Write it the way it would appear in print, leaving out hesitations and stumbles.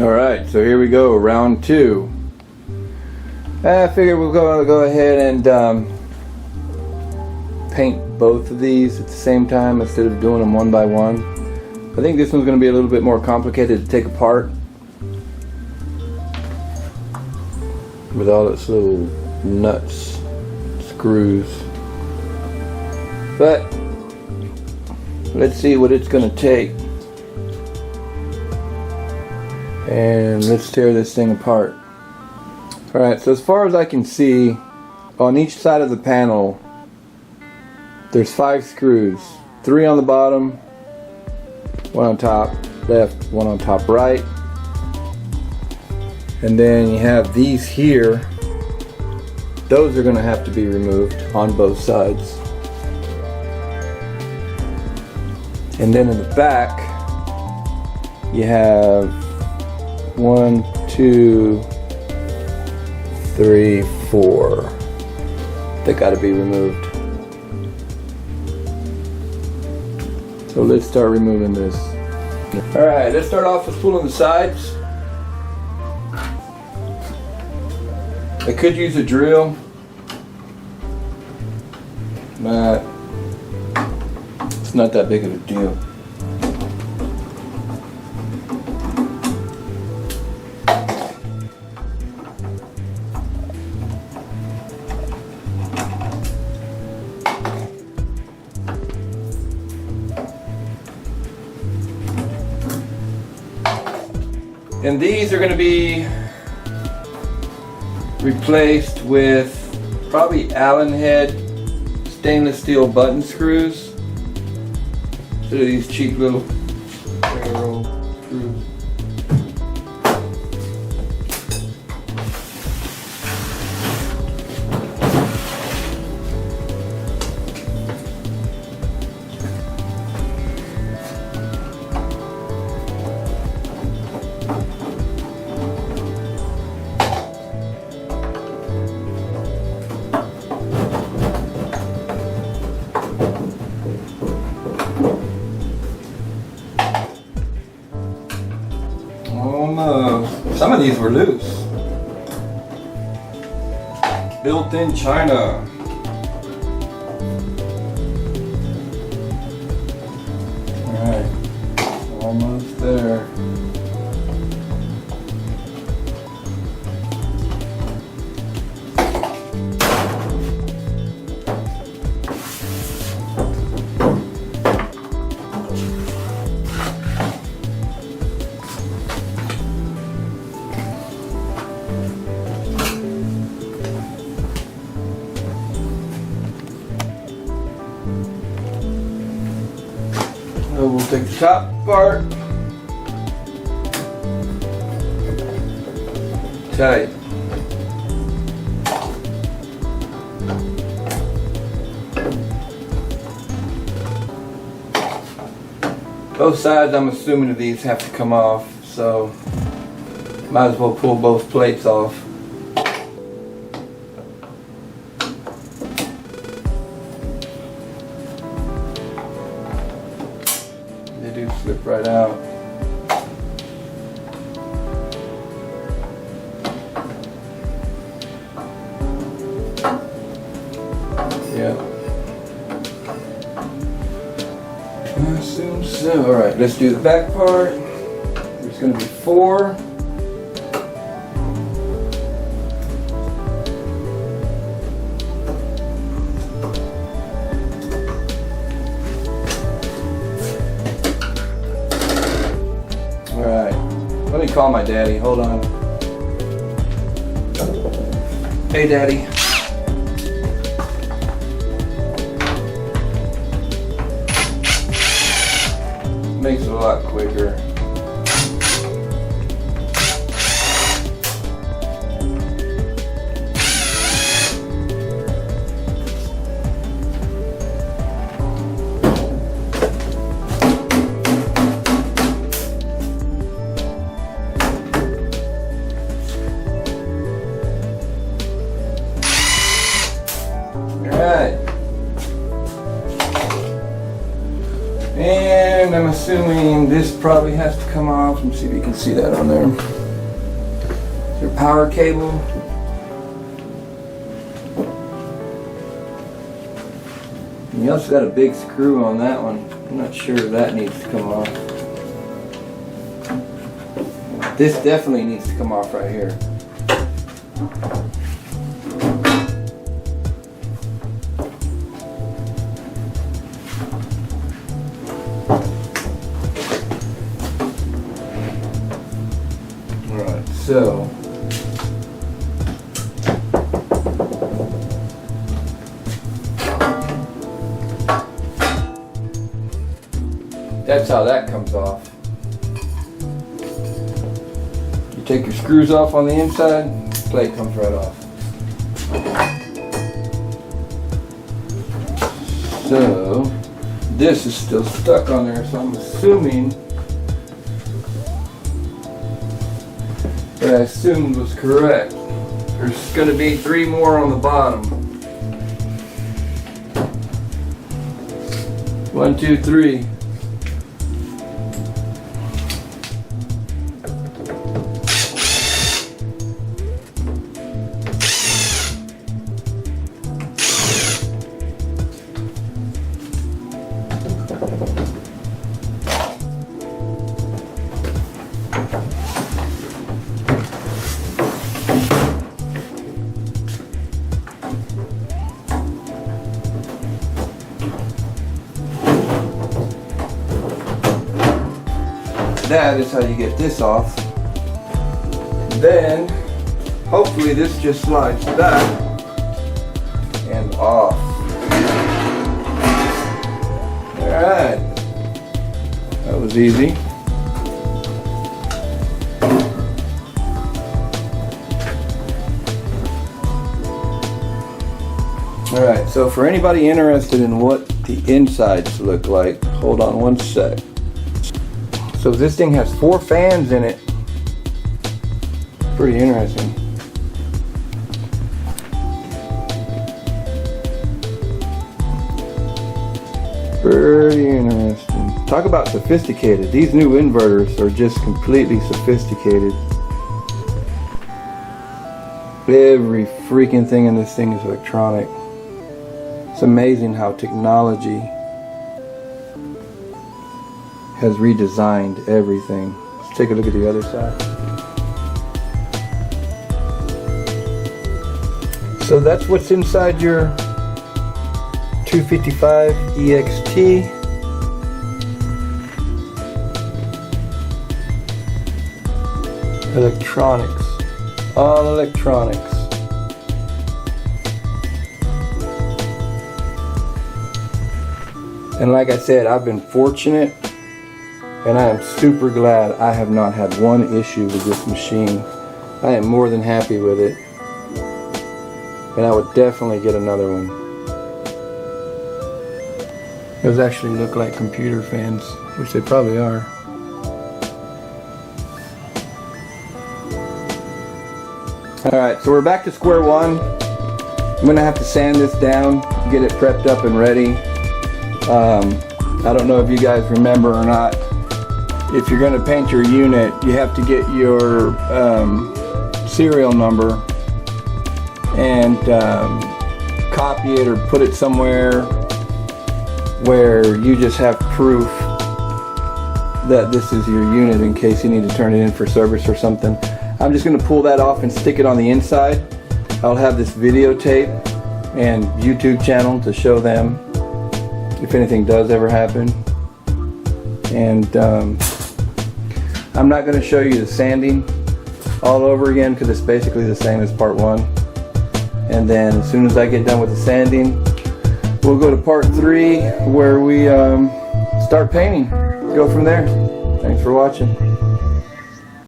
Alright, so here we go, round two. I figured we're going to go ahead and paint both of these at the same time instead of doing them one by one. I think this one's going to be a little bit more complicated to take apart with all its little nuts, screws. But let's see what it's going to take. And let's tear this thing apart. Alright, so as far as I can see, on each side of the panel there's 5 screws. 3 on the bottom, 1 on top left, 1 on top right. And then you have these here. Those are going to have to be removed on both sides. And then in the back you have 1, 2, 3, 4 that got to be removed. So let's start removing this. Alright, let's start off with pulling the sides. I could use a drill, but it's not that big of a deal. And these are going to be replaced with probably Allen head stainless steel button screws instead of these cheap little arrow screws. Some of these were loose. Built in China. Alright, almost there. We'll take the top part, tight. Both sides, I'm assuming these have to come off, so might as well pull both plates off. They do slip right out. Yeah. I assume so. Alright, let's do the back part. There's going to be 4. Alright, let me call my daddy. Hold on. Hey, Daddy. Makes it a lot quicker. And I'm assuming And this probably has to come off. Let me see if you can see that on there. Your power cable. And you also got a big screw on that one. I'm not sure if that needs to come off. This definitely needs to come off right here. Alright, so that's how that comes off. You take your screws off on the inside, plate comes right off. So this is still stuck on there, so I'm assuming what I assumed was correct. There's going to be 3 more on the bottom. 1, 2, 3. That is how you get this off. Then, hopefully this just slides back and off. Alright. That was easy. Alright, so for anybody interested in what the insides look like, hold on one sec. So this thing has 4 fans in it. Pretty interesting. Pretty interesting. Talk about sophisticated. These new inverters are just completely sophisticated. Every freaking thing in this thing is electronic. It's amazing how technology has redesigned everything. Let's take a look at the other side. So that's what's inside your 255 EXT. Electronics. All electronics. And like I said, I've been fortunate. And I am super glad I have not had one issue with this machine. I am more than happy with it. And I would definitely get another one. Those actually look like computer fans, which they probably are. Alright, so we're back to square one. I'm going to have to sand this down, get it prepped up and ready. I don't know if you guys remember or not. If you're going to paint your unit, you have to get your serial number and copy it or put it somewhere where you just have proof that this is your unit in case you need to turn it in for service or something. I'm just going to pull that off and stick it on the inside. I'll have this videotape and YouTube channel to show them if anything does ever happen. And I'm not going to show you the sanding all over again because it's basically the same as part 1. And then as soon as I get done with the sanding, we'll go to part 3 where we start painting. Go from there. Thanks for watching.